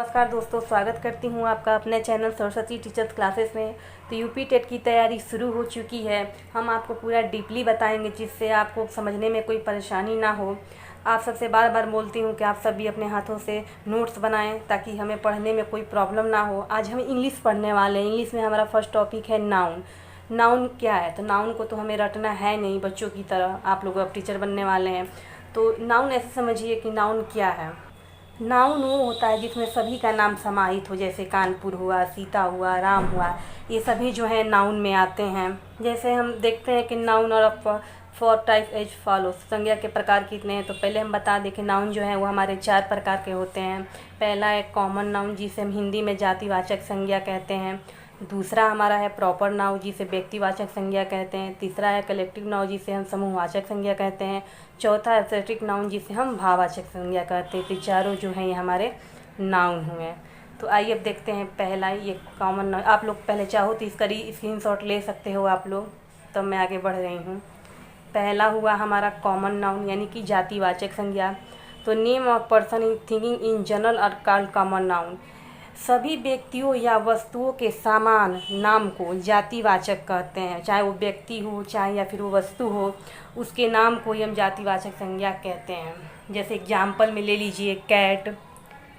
नमस्कार दोस्तों, स्वागत करती हूँ आपका अपने चैनल सरस्वती टीचर्स क्लासेस में। तो यूपी टेट की तैयारी शुरू हो चुकी है। हम आपको पूरा डीपली बताएंगे जिससे आपको समझने में कोई परेशानी ना हो। आप सबसे बार बार बोलती हूँ कि आप सभी अपने हाथों से नोट्स बनाएं ताकि हमें पढ़ने में कोई प्रॉब्लम ना हो। आज हम इंग्लिश पढ़ने वाले हैं। इंग्लिश में हमारा फर्स्ट टॉपिक है नाउन। नाउन क्या है? तो नाउन को तो हमें रटना है नहीं बच्चों की तरह, आप लोग अब टीचर बनने वाले हैं। तो नाउन ऐसे समझिए कि नाउन क्या है। नाउन वो होता है जिसमें सभी का नाम समाहित हो, जैसे कानपुर हुआ, सीता हुआ, राम हुआ, ये सभी जो है नाउन में आते हैं। जैसे हम देखते हैं कि नाउन और फॉर टाइप एज फॉलो, संज्ञा के प्रकार कितने हैं। तो पहले हम बता दें कि नाउन जो है वो हमारे 4 प्रकार के होते हैं। पहला है कॉमन नाउन, जिसे हम हिंदी में जातिवाचक संज्ञा कहते हैं। दूसरा हमारा है प्रॉपर नाउन, जिसे व्यक्तिवाचक संज्ञा कहते हैं। तीसरा है कलेक्टिव नाउन, जिसे हम समूहवाचक संज्ञा कहते हैं। चौथा है एब्स्ट्रैक्ट नाउन, जिसे हम भाववाचक संज्ञा कहते हैं। तो चारों जो हैं ये हमारे नाउन हुए। तो आइए अब देखते हैं पहला ये कॉमन नाउन। आप लोग पहले चाहो तो इसका स्क्रीनशॉट ले सकते हो आप लोग, तब मैं आगे बढ़ रही हूँ। पहला हुआ हमारा कॉमन नाउन यानी कि जातिवाचक संज्ञा। तो name of person in thinking in general R called common noun. सभी व्यक्तियों या वस्तुओं के समान नाम को जातिवाचक कहते हैं। चाहे वो व्यक्ति हो, चाहे या फिर वो वस्तु हो, उसके नाम को ही हम जातिवाचक संज्ञा कहते हैं। जैसे एग्जाम्पल में ले लीजिए कैट,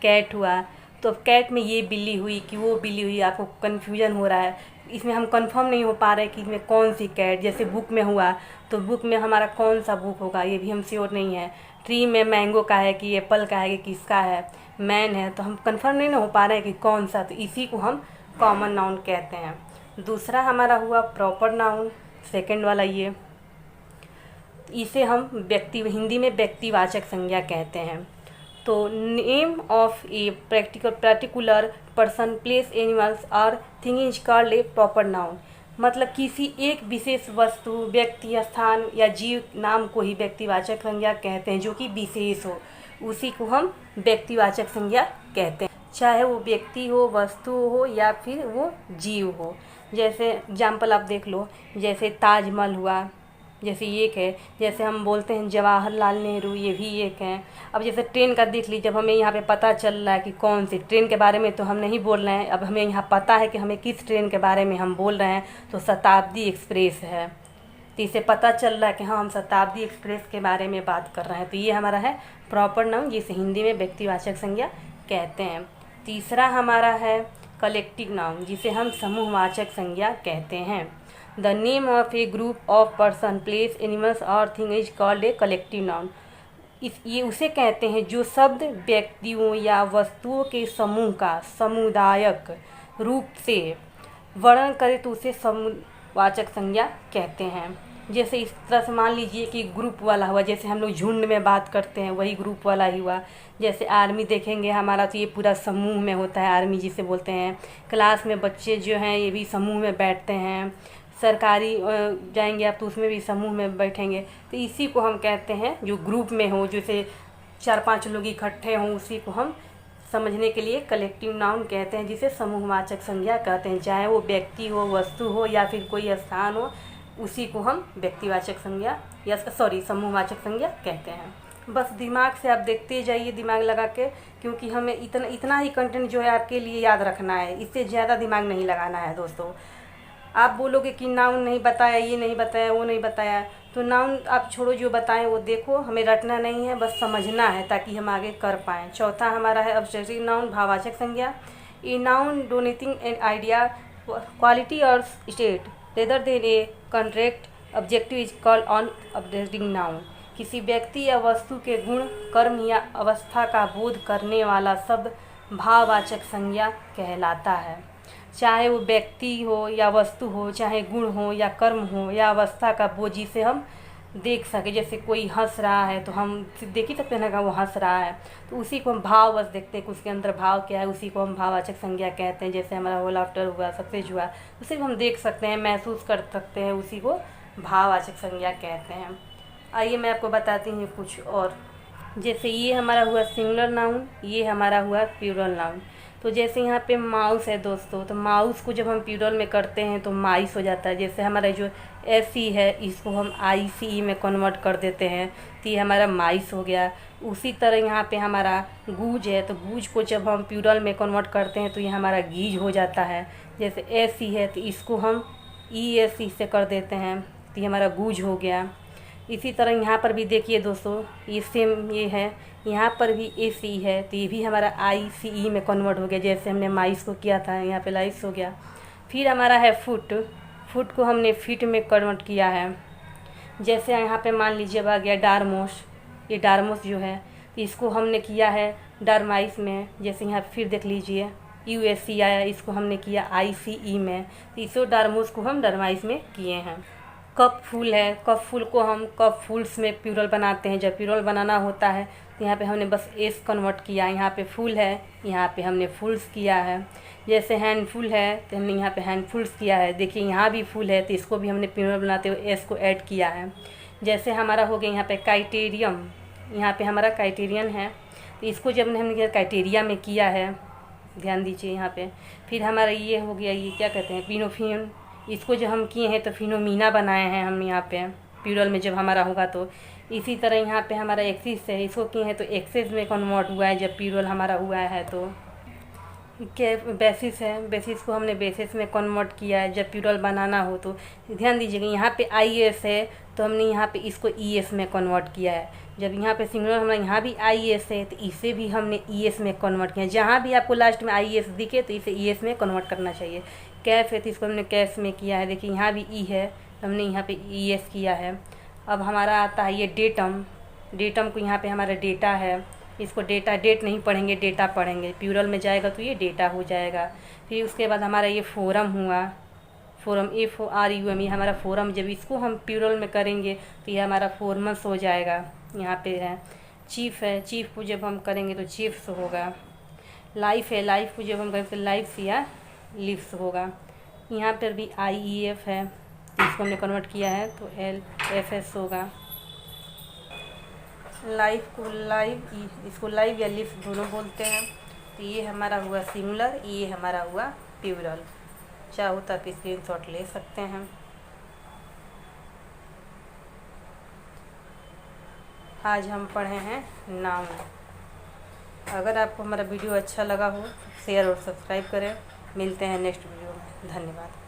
कैट हुआ तो कैट में ये बिल्ली हुई कि वो बिल्ली हुई, आपको कन्फ्यूजन हो रहा है। इसमें हम कंफर्म नहीं हो पा रहे कि इसमें कौन सी कैट। जैसे बुक में हुआ तो बुक में हमारा कौन सा बुक होगा ये भी हम श्योर नहीं है। ट्री में मैंगो का है कि एप्पल का है कि किसका है, मैन है, तो हम कंफर्म नहीं ना हो पा रहे हैं कि कौन सा। तो इसी को हम कॉमन नाउन कहते हैं। दूसरा हमारा हुआ प्रॉपर नाउन, सेकंड वाला ये, इसे हम हिंदी में व्यक्तिवाचक संज्ञा कहते हैं। तो name of a particular person, place, animals और thing is called a proper noun. मतलब किसी एक विशेष वस्तु, व्यक्ति, स्थान या जीव नाम को ही व्यक्तिवाचक संज्ञा कहते हैं, जो कि विशेष हो, उसी को हम व्यक्तिवाचक संज्ञा कहते हैं। चाहे वो व्यक्ति हो, वस्तु हो या फिर वो जीव हो। जैसे एग्जाम्पल आप देख लो, जैसे ताजमहल हुआ, जैसे एक है। जैसे हम बोलते हैं जवाहरलाल नेहरू, ये भी एक है। अब जैसे ट्रेन का देख लीजिए, जब हमें यहाँ पे पता चल रहा है कि कौन सी ट्रेन के बारे में तो हम नहीं बोल रहे हैं, अब हमें यहाँ पता है कि हमें किस ट्रेन के बारे में हम बोल रहे हैं, तो शताब्दी एक्सप्रेस है। तो इसे पता चल रहा है कि हाँ हम शताब्दी एक्सप्रेस के बारे में बात कर रहे हैं। तो ये हमारा है प्रॉपर नाउन, जिसे हिंदी में व्यक्तिवाचक संज्ञा कहते हैं। तीसरा हमारा है कलेक्टिव नाउन, जिसे हम समूहवाचक संज्ञा कहते हैं। The name of a group of person, place, animals और thing is called a collective noun. ये उसे कहते हैं जो शब्द व्यक्तियों या वस्तुओं के समूह का समुदायक रूप से वर्णन करे तो उसे समूहवाचक संज्ञा कहते हैं। जैसे इस तरह से मान लीजिए कि ग्रुप वाला हुआ, जैसे हम लोग झुंड में बात करते हैं वही ग्रुप वाला ही हुआ। जैसे आर्मी देखेंगे हमारा, तो ये पूरा समूह में होता है, आर्मी जिसे बोलते हैं। क्लास में बच्चे जो हैं ये भी समूह में बैठते हैं। सरकारी जाएंगे आप तो उसमें भी समूह में बैठेंगे। तो इसी को हम कहते हैं जो ग्रुप में हो, जैसे 4-5 लोग इकट्ठे हों, उसी को हम समझने के लिए कलेक्टिव नाउन कहते हैं, जिसे समूहवाचक संज्ञा कहते हैं। चाहे वो व्यक्ति हो, वस्तु हो या फिर कोई स्थान हो, उसी को हम व्यक्तिवाचक संज्ञा या समूहवाचक संज्ञा कहते हैं। बस दिमाग से आप देखते जाइए, दिमाग लगा के, क्योंकि हमें इतना ही कंटेंट जो है आपके लिए याद रखना है, इससे ज़्यादा दिमाग नहीं लगाना है दोस्तों। आप बोलोगे कि नाउन नहीं बताया, ये नहीं बताया, वो नहीं बताया, तो नाउन आप छोड़ो, जो बताएं वो देखो, हमें रटना नहीं है, बस समझना है ताकि हम आगे कर पाएँ। चौथा हमारा है एब्स्ट्रैक्ट नाउन, भाववाचक संज्ञा। A noun donating an idea, quality और state rather than a contract objective is called on abstracting noun. किसी व्यक्ति या वस्तु के गुण, कर्म या अवस्था का बोध करने वाला शब्द भाववाचक संज्ञा कहलाता है। चाहे वो व्यक्ति हो या वस्तु हो, चाहे गुण हो या कर्म हो या अवस्था का बोध, जिसे हम देख सके। जैसे कोई हंस रहा है तो हम देख ही सकते हैं ना वो हंस रहा है, तो उसी को हम भाव बस देखते हैं कि उसके अंदर भाव क्या है, उसी को हम भाववाचक संज्ञा कहते हैं। जैसे हमारा वो लाफ्टर हुआ, सक्सेस हुआ, उसे हम देख सकते हैं, महसूस कर सकते हैं, उसी को भाववाचक संज्ञा कहते हैं। आइए मैं आपको बताती हूँ कुछ और। जैसे ये हमारा हुआ सिंगुलर नाउन, ये हमारा हुआ प्लूरल नाउन। तो जैसे यहाँ पे माउस है दोस्तों, तो माउस को जब हम प्लूरल में करते हैं तो माइस हो जाता है। जैसे हमारा जो एसी है इसको हम आईसीई में कन्वर्ट कर देते हैं तो ये हमारा माइस हो गया। उसी तरह यहाँ पे हमारा गूज है, तो गूज को जब हम प्लूरल में कन्वर्ट करते हैं तो ये हमारा गीज हो जाता है। जैसे एसी है तो इसको हम ईएसई से कर देते हैं तो ये हमारा गूज हो गया। इसी तरह यहाँ पर भी देखिए दोस्तों, ये सेम ये है, यहाँ पर भी एसी है तो ये भी हमारा आईसीई में कन्वर्ट हो गया। जैसे हमने माइस को किया था, यहाँ पे लाइस हो गया। फिर हमारा है फुट, फुट को हमने फिट में कन्वर्ट किया है। जैसे यहाँ पे मान लीजिए अब आ गया डारमोस, ये डारमोस जो है तो इसको हमने किया है डरमाइस में। जैसे यहाँ फिर देख लीजिए यूएससी आया, इसको हमने किया आईसीई में, तो इसो डारमोस को हम डरमाइस में किए हैं। कप फूल है, कप फूल को हम कप फूल्स में प्लूरल बनाते हैं। जब प्लूरल बनाना होता है तो यहाँ पे हमने बस एस कन्वर्ट किया, यहाँ पे फूल है, यहाँ पे हमने फूल्स किया है। जैसे हैंडफुल है तो हमने यहाँ पे हैंडफुल्स किया है। देखिए यहाँ भी फूल है तो इसको भी हमने प्लूरल बनाते हुए एस को ऐड किया है। जैसे हमारा हो गया यहाँ पे क्राइटेरियम, यहाँ पे हमारा क्राइटेरियन है तो इसको जब हमने क्राइटेरिया में किया है, ध्यान दीजिए यहाँ पे। फिर हमारा ये हो गया, ये क्या कहते हैं पिनोफिन, इसको जो हम किए हैं तो फिनोमिना बनाए हैं हम यहाँ पे प्लूरल में जब हमारा होगा तो। इसी तरह यहाँ पे हमारा एक्सिस है, इसको किए हैं तो एक्सेस में कन्वर्ट हुआ है जब प्लूरल हमारा हुआ है। तो क्या बेसिस है, बेसिस को हमने बेसिस में कन्वर्ट किया है जब प्लूरल बनाना हो तो। ध्यान दीजिएगा यहाँ पे आईएस है तो हमने यहाँ पे इसको ईएस में कन्वर्ट किया है। जब यहाँ पे सिंगुलर हमारा यहाँ भी आईएस है तो इसे भी हमने ईएस में कन्वर्ट किया है। जहाँ भी आपको लास्ट में आईएस दिखे तो इसे ईएस में कन्वर्ट करना चाहिए। कैफ है तो इसको हमने कैफ में किया है। देखिए यहाँ भी ई है तो हमने यहाँ पे ईएस किया है। अब हमारा आता है ये डेटम, डेटम को यहाँ पे हमारा डेटा है, इसको डेटा डेट नहीं पढ़ेंगे डेटा पढ़ेंगे, प्लूरल में जाएगा तो ये डेटा हो जाएगा। फिर उसके बाद हमारा ये फोरम हुआ, फोरम FORUM, ये हमारा फोरम, जब इसको हम प्लूरल में करेंगे तो ये हमारा फोरमस हो जाएगा। यहाँ पे है चीफ है, चीफ को जब हम करेंगे तो चीफ्स होगा। लाइफ है, लाइफ को जब हम करेंगे तो लाइफ्स या लिव्स होगा। यहाँ पर भी IEF है तो इसको हमने कन्वर्ट किया है तो LFS होगा। लाइफ को लाइव, इसको लाइव या लिव दोनों बोलते हैं। तो ये हमारा हुआ सिंगुलर, ये हमारा हुआ प्लूरल। चाहो तो आप स्क्रीनशॉट ले सकते हैं। आज हम पढ़े हैं नाउन। अगर आपको हमारा वीडियो अच्छा लगा हो तो शेयर और सब्सक्राइब करें। मिलते हैं नेक्स्ट वीडियो में। धन्यवाद।